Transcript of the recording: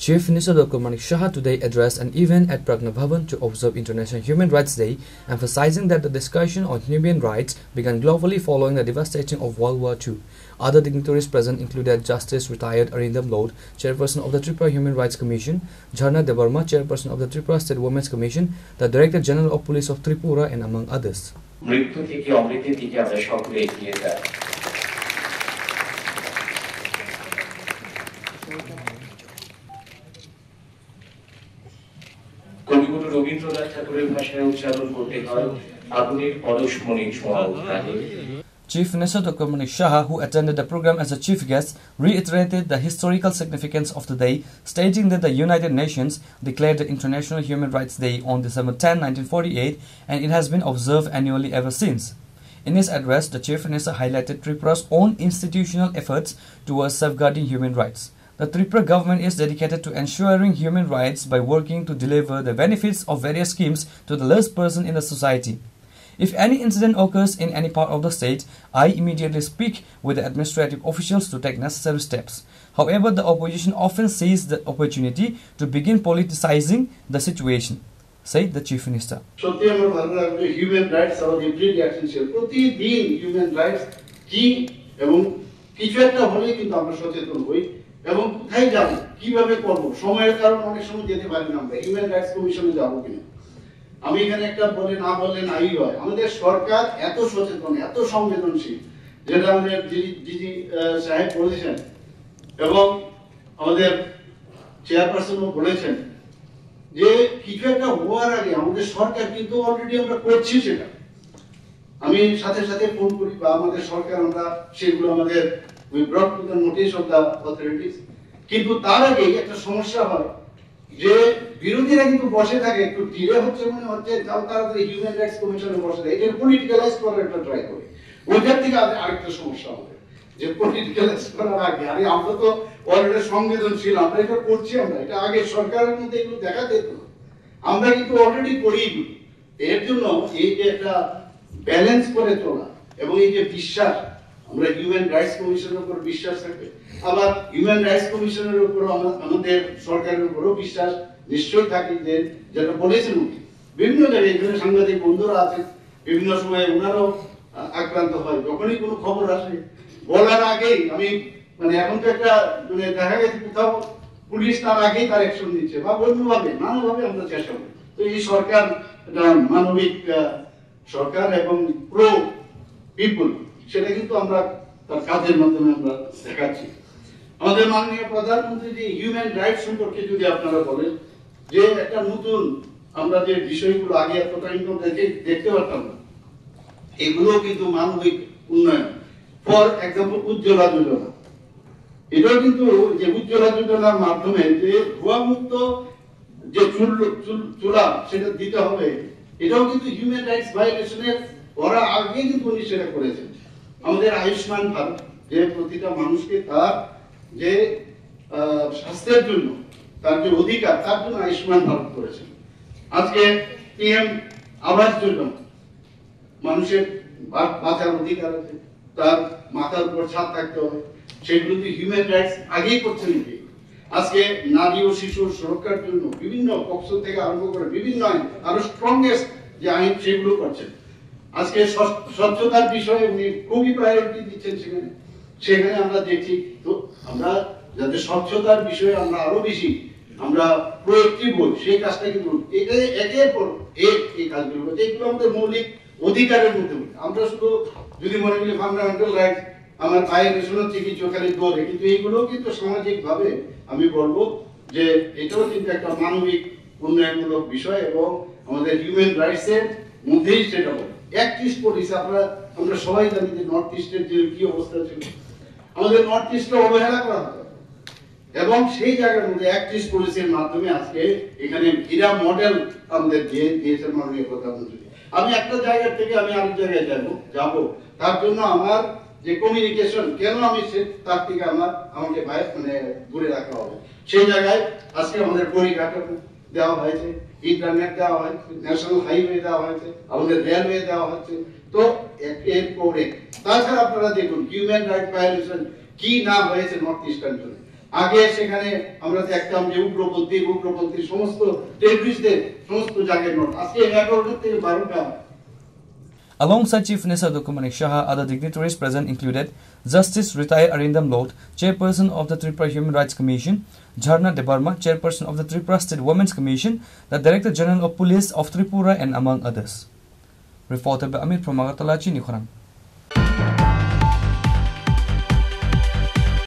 Chief Minister Dr. Manik Shah today addressed an event at Pragna Bhavan to observe International Human Rights Day, emphasizing that the discussion on human rights began globally following the devastation of World War II. Other dignitaries present included Justice Retired Arindam Lode, Chairperson of the Tripura Human Rights Commission, Jharna Devarma, Chairperson of the Tripura State Women's Commission, the Director General of Police of Tripura, and among others. কবিগুরু রবীন্দ্রনাথ ঠাকুরের ভাষায় উচ্চারণ করতে হয় আগুনের পরশমণি ছোঁয়া উদ্যানে। Chief Minister Dr. Manik Shah, who attended the program as a chief guest, reiterated the historical significance of the day, stating that the United Nations declared the International Human Rights Day on December 10, 1948, and it has been observed annually ever since. In his address, the Chief Minister highlighted Tripura's own institutional efforts towards safeguarding human rights. The Tripura government is dedicated to ensuring human rights by working to deliver the benefits of various schemes to the less person in the society. If any incident occurs in any part of the state, I immediately speak with the administrative officials to take necessary steps. However, the opposition often sees the opportunity to begin politicizing the situation, said the Chief Minister. Human rights are deeply essential. প্রতিদিন human rights কি এবং কিছু একটা হলে কিন্তু আমরা সচেতন হই এবং কোথায় যাব কিভাবে করব সময়ের কারণে অনেক সময় যেতে পারি না আমরা হিউম্যান রাইটস কমিশনে যাব কিনা আমি এখানে একটা বলে না বললে নাই হয় আমাদের সরকার এত সচেতন এত সংবেদনশীল যেটা আমাদের ডিজি সাহেব বলেছেন এবং আমাদের চেয়ারপারসনও বলেছেন যে কিছু একটা হওয়ার আগে আমাদের সরকার কিন্তু অলরেডি আমরা করছি সেটা আমি সাথে সাথে ফোন করি বা আমাদের সরকার আমরা সেগুলো আমাদের we brought to the notice of the authorities কিন্তু তার আগে একটা সমস্যা হয় যে বিরোধীরা কিন্তু বসে থাকে একটু ডিলে হচ্ছে মনে হচ্ছে যাও তাড়াতাড়ি হিউম্যান রাইটস কমিশনে বসে থাকে এটা পলিটিক্যালাইজ করার একটা ট্রাই করে ওইটার থেকে আরেকটা সমস্যা হবে যে পলিটিক্যালাইজ করার আগে আরে আমরা তো অলরেডি সংবেদনশীল আমরা এটা করছি আমরা এটা আগে সরকারের মধ্যে এগুলো দেখা যেত আমরা কিন্তু অলরেডি করি এর জন্য এই যে একটা ব্যালেন্স করে চলা এবং এই যে বিশ্বাস আমরা হিউম্যান রাইটস কমিশনের উপর বিশ্বাস রাখি আবার হিউম্যান রাইটস কমিশনের উপর আমাদের সরকারের উপরও বিশ্বাস নিশ্চয়ই থাকে যে যেটা বলেছেন বিভিন্ন জায়গায় এখানে সাংবাদিক বন্ধুরা আছেন বিভিন্ন সময় ওনারও আক্রান্ত হয় যখনই কোনো খবর আসে বলার আগেই আমি মানে এখন তো একটা মানে দেখা গেছে কোথাও পুলিশ তার আগেই তার অ্যাকশন নিচ্ছে বা অন্যভাবে নানাভাবে আমরা চেষ্টা করি তো এই সরকার একটা মানবিক সরকার এবং প্রো পিপল সেটা কিন্তু আমরা তার কাজের মাধ্যমে আমরা দেখাচ্ছি আমাদের মাননীয় প্রধানমন্ত্রী যে হিউম্যান রাইটস সম্পর্কে যদি আপনারা বলেন যে একটা নতুন আমরা যে বিষয়গুলো আগে এতটা দেখতে পারতাম না এগুলো কিন্তু মানবিক উন্নয়ন ফর এক্সাম্পল উজ্জ্বলা যোজনা এটাও কিন্তু যে উজ্জ্বলা যোজনার মাধ্যমে যে ধোঁয়া মুক্ত যে চুলা সেটা দিতে হবে এটাও কিন্তু হিউম্যান রাইটস ভায়োলেশনের ওরা আগে কিন্তু উনি সেটা করেছেন আমাদের আয়ুষ্মান ভারত যে প্রতিটা মানুষকে তার যে স্বাস্থ্যের জন্য তার যে অধিকার তার জন্য আয়ুষ্মান ভারত করেছেন আজকে পিএম আবাস যোজনা মানুষের বাঁচার অধিকার আছে তার মাথার উপর ছাদ থাকতে হবে সেগুলো তো হিউম্যান রাইটস আগেই করছেন আজকে নারী ও শিশুর সুরক্ষার জন্য বিভিন্ন পক্ষ থেকে আরম্ভ করে বিভিন্ন আইন আরো স্ট্রংগেস্ট যে আইন সেগুলো করছেন আজকে স্বচ্ছতার বিষয়ে উনি খুবই প্রায়োরিটি দিচ্ছেন সেখানে আমরা দেখছি তো আমরা যাতে স্বচ্ছতার বিষয়ে আমরা আরো বেশি আমরা প্রোঅ্যাক্টিভ হই সেই কাজটা কিন্তু একের পর এই কাজগুলো করছি এগুলো আমাদের মৌলিক অধিকারের মধ্যে আমরা শুধু যদি মনে করি ফান্ডামেন্টাল রাইটস আমার ভায়োলেশন হচ্ছে কিছু খালি দৌড়ে কিন্তু এইগুলো কিন্তু সামাজিক ভাবে আমি বলবো যে এটাও কিন্তু একটা মানবিক উন্নয়নমূলক বিষয় এবং আমাদের হিউম্যান রাইটস এর মধ্যেই সেটা বলে অ্যাক্টিভ পলিসি আমরা সবাই জানি যে নর্থ ইস্টের যে কি অবস্থা ছিল আমাদের নর্থ ইস্টে অবহেলা করা হতো এবং সেই জায়গার মধ্যে অ্যাক্টিভ পলিসির মাধ্যমে আজকে এখানে হীরা মডেল আমাদের দিয়েছেন মাননীয় প্রধানমন্ত্রী আমি একটা জায়গা থেকে আমি আরেক জায়গায় যাব তার জন্য আমার যে কমিউনিকেশন কেন আমি তার থেকে আমাকে মানে দূরে রাখা হবে সেই জায়গায় আজকে আমাদের পরিকাঠামো দেওয়া হয়েছে ইন্টারনেট দেওয়া হয়েছে ন্যাশনাল হাইওয়ে দেওয়া হয়েছে আমাদের রেলওয়ে দেওয়া হচ্ছে তো এর পরে তাছাড়া আপনারা দেখুন হিউম্যান রাইট ভায়োলেশন কি না হয়েছে নর্থ ইস্টার্ন জোনে আগে সেখানে আমরা দেখতাম যে উগ্রপন্থী সমস্ত টেররিস্টদের সমস্ত জায়গায় নোট, আজকে 11টা থেকে 12টা। Alongside Chief Minister Dr. Manik Shah, other dignitaries present included Justice retired Arindam Lord, Chairperson of the Tripura Human Rights Commission, Jharna Debarma, Chairperson of the Tripura State Women's Commission, the Director General of Police of Tripura, and among others. Reported by Amir from Agartala, Chini Khoran.